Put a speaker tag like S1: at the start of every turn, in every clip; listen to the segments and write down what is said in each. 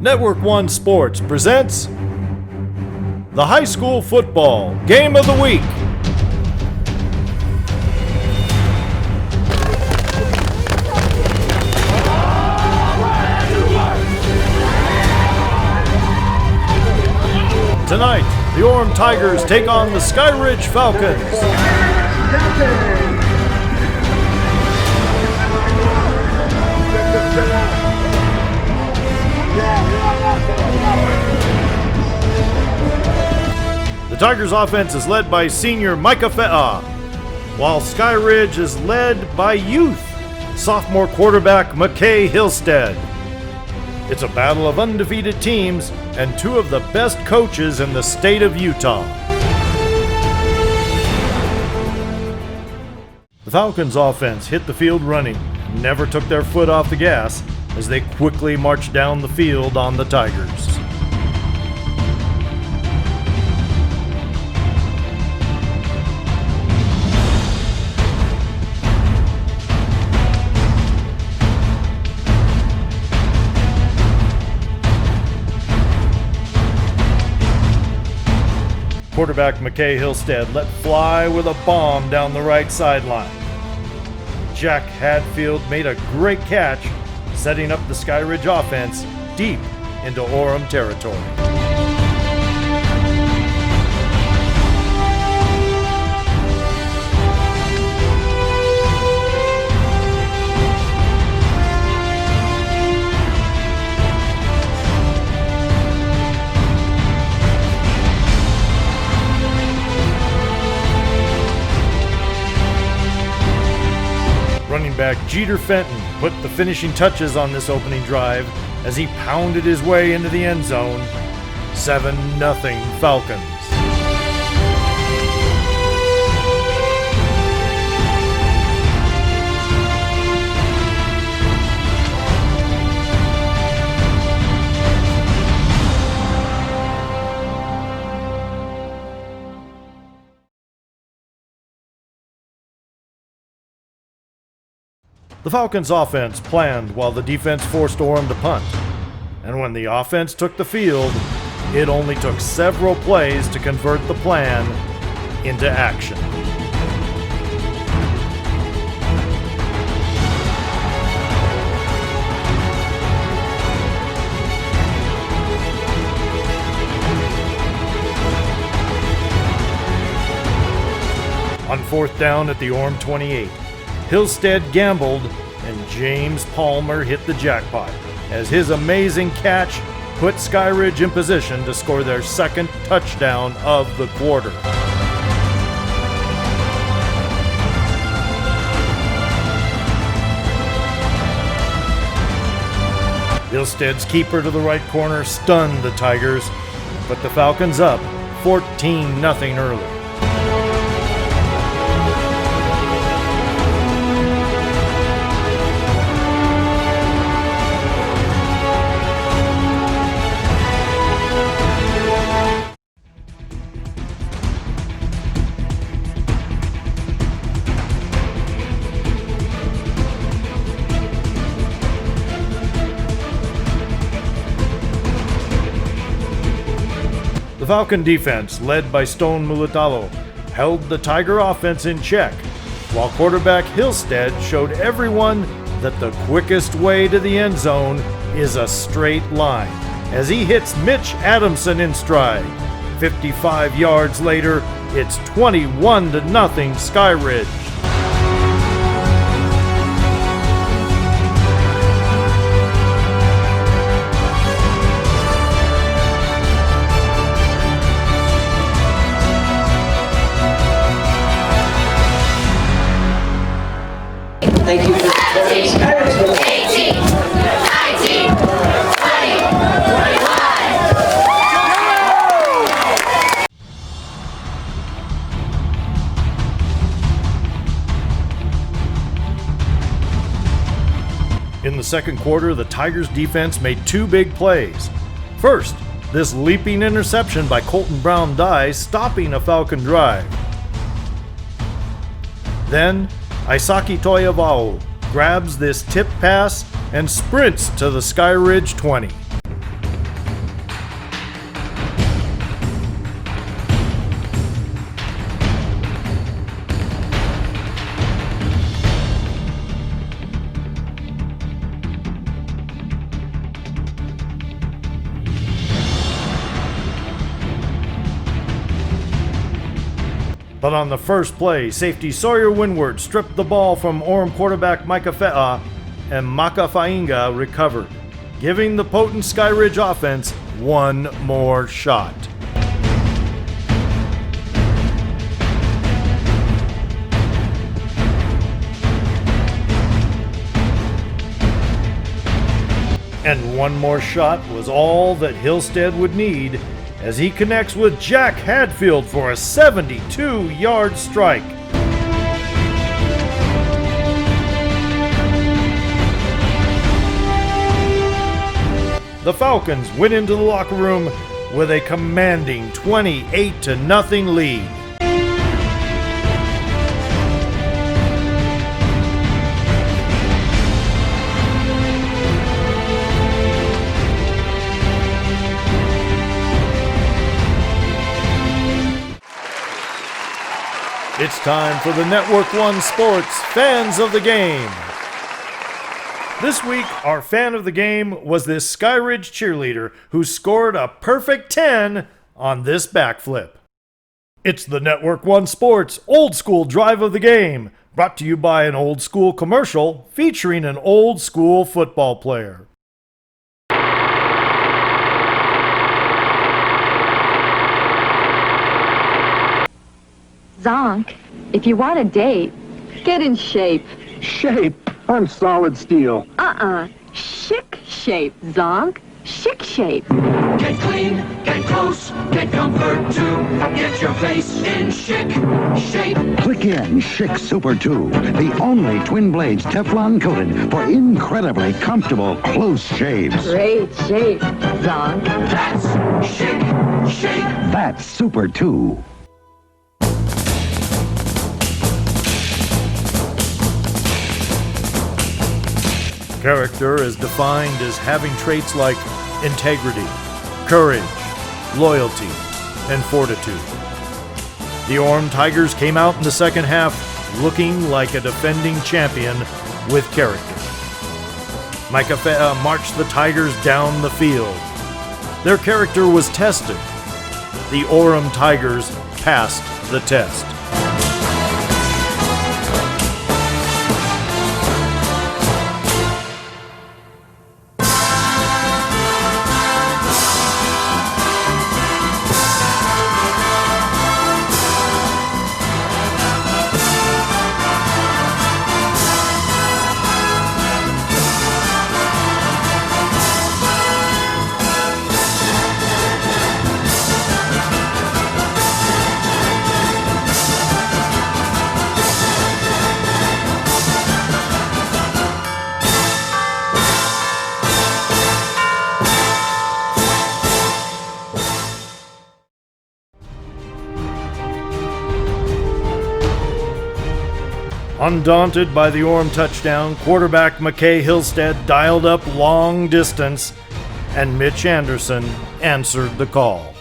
S1: Network1 presents the High School Football Game of the Week. Tonight, the Orem Tigers take on the Skyridge Falcons. The Tigers' offense is led by senior Micah Fe'a, while Skyridge is led by youth sophomore quarterback McKay Hillstead. It's a battle of undefeated teams and two of the best coaches in the state of Utah. The Falcons' offense hit the field running and never took their foot off the gas as they quickly marched down the field on the Tigers. Quarterback McKay Hillstead let fly with a bomb down the right sideline. Jack Hadfield made a great catch, setting up the Skyridge offense deep into Orem territory. Running back Jeter Fenton put the finishing touches on this opening drive as he pounded his way into the end zone. 7-0 Falcons. The Falcons' offense planned while the defense forced Orem to punt. And when the offense took the field, it only took several plays to convert the plan into action. On fourth down at the Orem 28, Hillstead gambled, and James Palmer hit the jackpot as his amazing catch put Skyridge in position to score their second touchdown of the quarter. Hillstead's keeper to the right corner stunned the Tigers, and put the Falcons up 14-0 early. The Falcon defense, led by Stone Mulatalo, held the Tiger offense in check, while quarterback Hillstead showed everyone that the quickest way to the end zone is a straight line, as he hits Mitch Adamson in stride. 55 yards later, it's 21-0 Skyridge.
S2: Thank you for supporting Skyridge. 18, 19, 20,
S1: 21. In the second quarter, the Tigers defense made two big plays. First, this leaping interception by Colton Brown Dye stopping a Falcon drive. Then, Isaki Toyavao grabs this tip pass and sprints to the Skyridge 20. But on the first play, safety Sawyer Windward stripped the ball from Orem quarterback Micah Fe'a, and Maka Fainga recovered, giving the potent Skyridge offense one more shot. And one more shot was all that Hillstead would need as he connects with Jack Hadfield for a 72-yard strike. The Falcons went into the locker room with a commanding 28-0 lead. It's time for the Network1Sports Fans of the Game. This week, our fan of the game was this Skyridge cheerleader who scored a perfect 10 on this backflip. It's the Network1Sports Old School Drive of the Game, brought to you by an old school commercial featuring an old school football player.
S3: Zonk, if you want a date, get in shape.
S4: Shape? I'm solid steel.
S3: Chic shape, Zonk. Chic shape.
S5: Get clean, get close, get comfort too. Get your face in chic shape.
S6: Click in Chic Super 2, the only twin blades Teflon coated for incredibly comfortable close shaves.
S3: Great shape, Zonk.
S5: That's chic shape.
S6: That's Super 2.
S1: Character is defined as having traits like integrity, courage, loyalty, and fortitude. The Orem Tigers came out in the second half looking like a defending champion with character. Micah Fe'a marched the Tigers down the field. Their character was tested. The Orem Tigers passed the test. Undaunted by the Orem touchdown, quarterback McKay Hillstead dialed up long distance, and Mitch Anderson answered the call.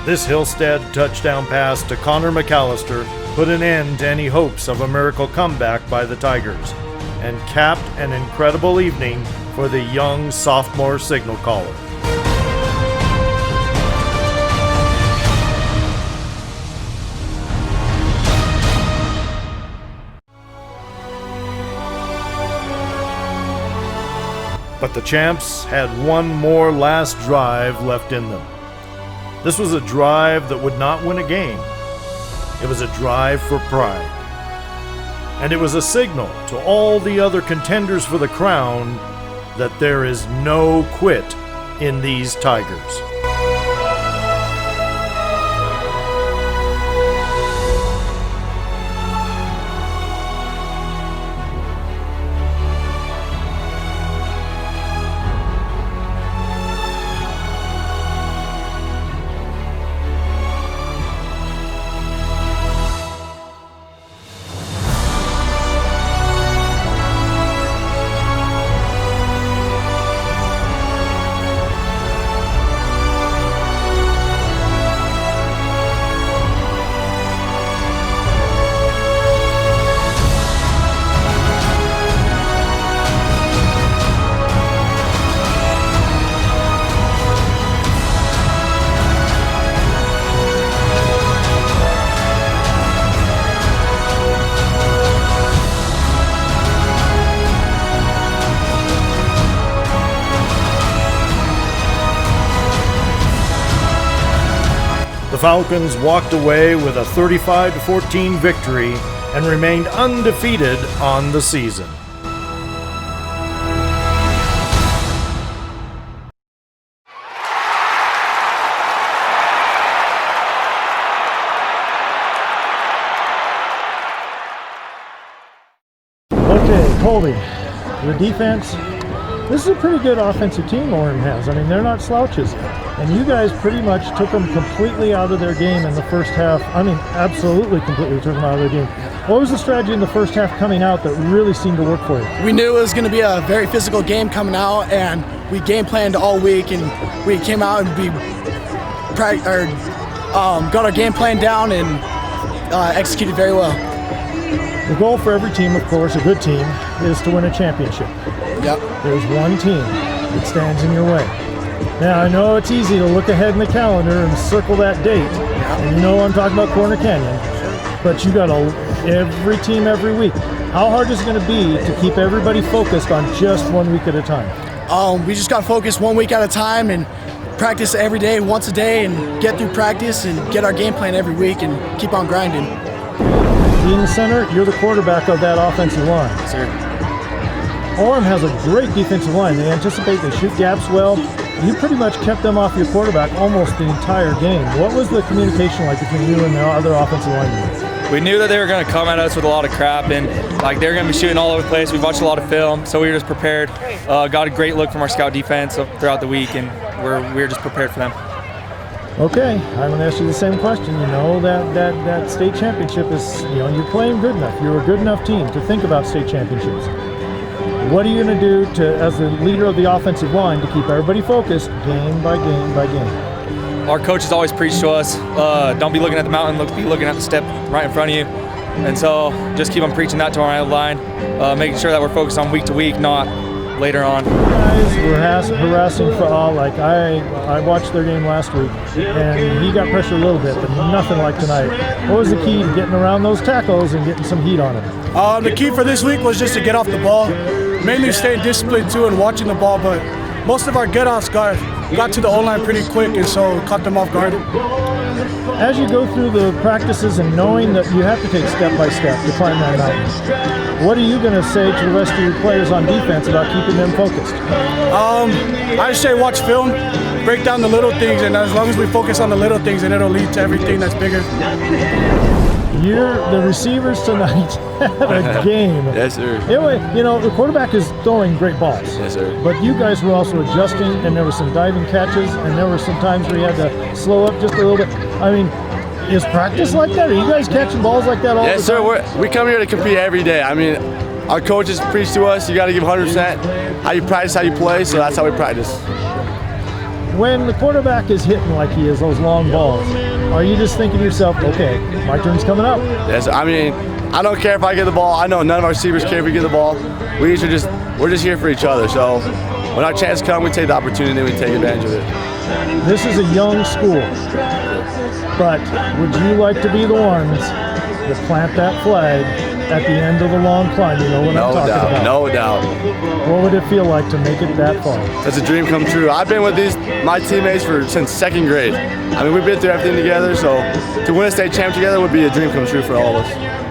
S1: This Hillstead touchdown pass to Connor McAllister put an end to any hopes of a miracle comeback by the Tigers and capped an incredible evening for the young sophomore signal caller. But the Champs had one more last drive left in them. This was a drive that would not win a game. It was a drive for pride. And it was a signal to all the other contenders for the crown that there is no quit in these Tigers. Falcons walked away with a 35-14 victory and remained undefeated on the season.
S7: Okay, Colby, the defense, this is a pretty good offensive team Orem has. I mean, they're not slouches. And you guys pretty much took them completely out of their game in the first half. I mean, absolutely completely took them out of their game. What was the strategy in the first half coming out that really seemed to work for you?
S8: We knew it was going to be a very physical game coming out, and we game planned all week, and we came out and we got our game plan down and executed very well.
S7: The goal for every team, of course, a good team, is to win a championship.
S8: Yep.
S7: There's one team that stands in your way. Now, I know it's easy to look ahead in the calendar and circle that date, and you know I'm talking about Corner Canyon, but you got every team every week. How hard is it going to be to keep everybody focused on just 1 week at a time?
S8: We just got to focus 1 week at a time and practice every day, once a day, and get through practice and get our game plan every week and keep on grinding.
S7: Being the center, you're the quarterback of that offensive line.
S8: Yes, sir.
S7: Orem has a great defensive line. They anticipate, they shoot gaps well. You pretty much kept them off your quarterback almost the entire game. What was the communication like between you and the other offensive linemen?
S9: We knew that they were going to come at us with a lot of crap, and like they were going to be shooting all over the place. We watched a lot of film, so we were just prepared. Got a great look from our scout defense throughout the week, and we were just prepared for them.
S7: Okay, I'm going to ask you the same question. You know that state championship is, you know, you're playing good enough. You're a good enough team to think about state championships. What are you going to do as the leader of the offensive line to keep everybody focused game by game by game?
S9: Our coaches always preach to us, don't be looking at the mountain, be looking at the step right in front of you. And so just keep on preaching that to our line, making sure that we're focused on week to week, not later on.
S7: Guys were harassing Faal. Like I watched their game last week, and he got pressured a little bit, but nothing like tonight. What was the key to getting around those tackles and getting some heat on him?
S8: The key for this week was just to get off the ball, mainly staying disciplined too and watching the ball, but most of our get-offs got to the O-line pretty quick, and so caught them off guard.
S7: As you go through the practices and knowing that you have to take step by step to climb that mountain, what are you going to say to the rest of your players on defense about keeping them focused?
S8: I say watch film, break down the little things, and as long as we focus on the little things, then it'll lead to everything that's bigger.
S7: The receivers tonight had a game.
S10: Yes, sir.
S7: Anyway, you know, the quarterback is throwing great balls.
S10: Yes, sir.
S7: But you guys were also adjusting, and there were some diving catches, and there were some times where you had to slow up just a little bit. I mean, is practice like that? Are you guys catching balls like that all the time?
S10: Yes, sir. We come here to compete every day. I mean, our coaches preach to us, you got to give 100%. How you practice, how you play, so that's how we practice.
S7: When the quarterback is hitting like he is, those long balls, are you just thinking to yourself, okay, my turn's coming up?
S10: Yes, I mean, I don't care if I get the ball. I know none of our receivers care if we get the ball. We're just here for each other. So when our chance comes, we take the opportunity and we take advantage of it.
S7: This is a young school, but would you like to be the ones that plant that flag at the end of the long climb? You know what I'm talking about.
S10: No doubt.
S7: What would it feel like to make it that far?
S10: That's a dream come true. I've been with my teammates since second grade. I mean, we've been through everything together, so to win a state champ together would be a dream come true for all of us.